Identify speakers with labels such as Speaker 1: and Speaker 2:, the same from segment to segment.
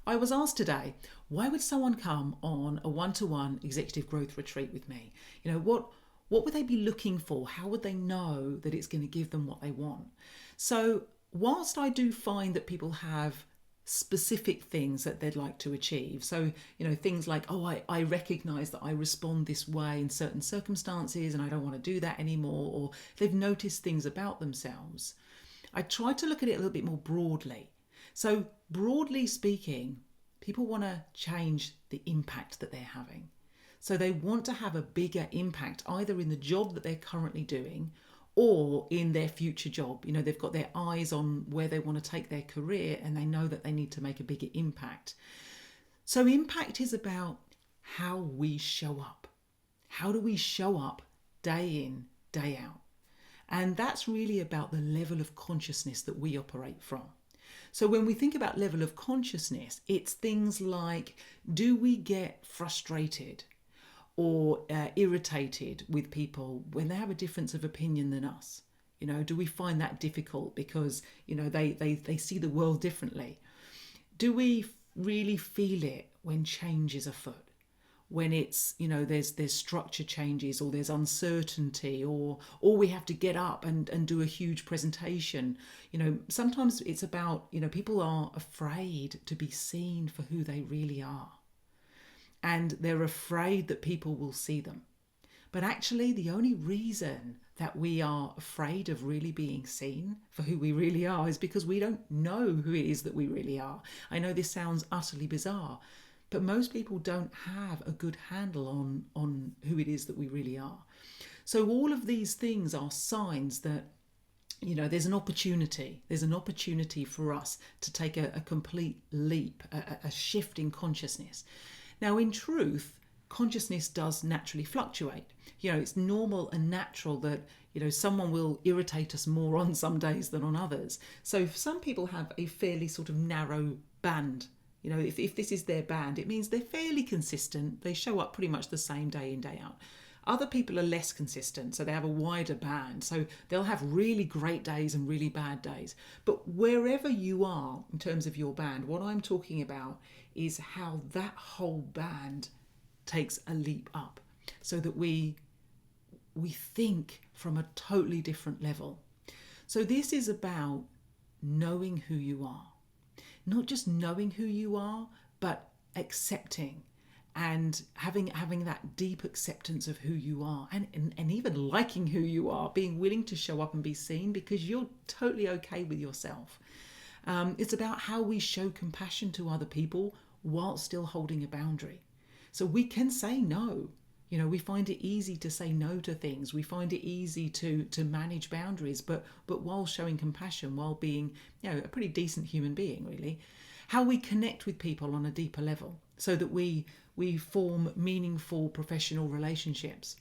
Speaker 1: I was asked today, why would someone come on a one-to-one executive growth retreat with me? What would they be looking for? How would they know that it's going to give them what they want? So whilst I do find that people have specific things that they'd like to achieve. So, things like, I recognize that I respond this way in certain circumstances and I don't want to do that anymore, or they've noticed things about themselves. I try to look at it a little bit more broadly. So, broadly speaking, people want to change the impact that they're having. So, they want to have a bigger impact either in the job that they're currently doing or in their future job. They've got their eyes on where they want to take their career and they know that they need to make a bigger impact. So impact is about how we show up. How do we show up day in, day out? And that's really about the level of consciousness that we operate from. So when we think about level of consciousness, it's things like, do we get frustrated or irritated with people when they have a difference of opinion than us? Do we find that difficult because, they see the world differently? Do we really feel it when change is afoot? When it's, there's structure changes or there's uncertainty or we have to get up and do a huge presentation. Sometimes it's about, people are afraid to be seen for who they really are. And they're afraid that people will see them. But actually, the only reason that we are afraid of really being seen for who we really are is because we don't know who it is that we really are. I know this sounds utterly bizarre, but most people don't have a good handle on who it is that we really are. So all of these things are signs that there's an opportunity. There's an opportunity for us to take a complete leap, a shift in consciousness. Now, in truth, consciousness does naturally fluctuate. It's normal and natural that, someone will irritate us more on some days than on others. So some people have a fairly sort of narrow band. If this is their band, it means they're fairly consistent. They show up pretty much the same day in, day out. Other people are less consistent, so they have a wider band. So they'll have really great days and really bad days. But wherever you are in terms of your band, what I'm talking about is how that whole band takes a leap up so that we think from a totally different level. So this is about knowing who you are. Not just knowing who you are, but accepting and having that deep acceptance of who you are and even liking who you are, being willing to show up and be seen because you're totally okay with yourself. It's about how we show compassion to other people while still holding a boundary. So we can say no. We find it easy to say no to things. We find it easy to manage boundaries, but while showing compassion, while being a pretty decent human being, really. How we connect with people on a deeper level so that we form meaningful professional relationships.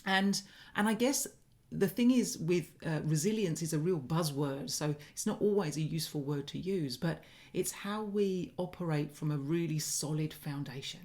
Speaker 1: And I guess the thing is with resilience is a real buzzword, so it's not always a useful word to use, but it's how we operate from a really solid foundation.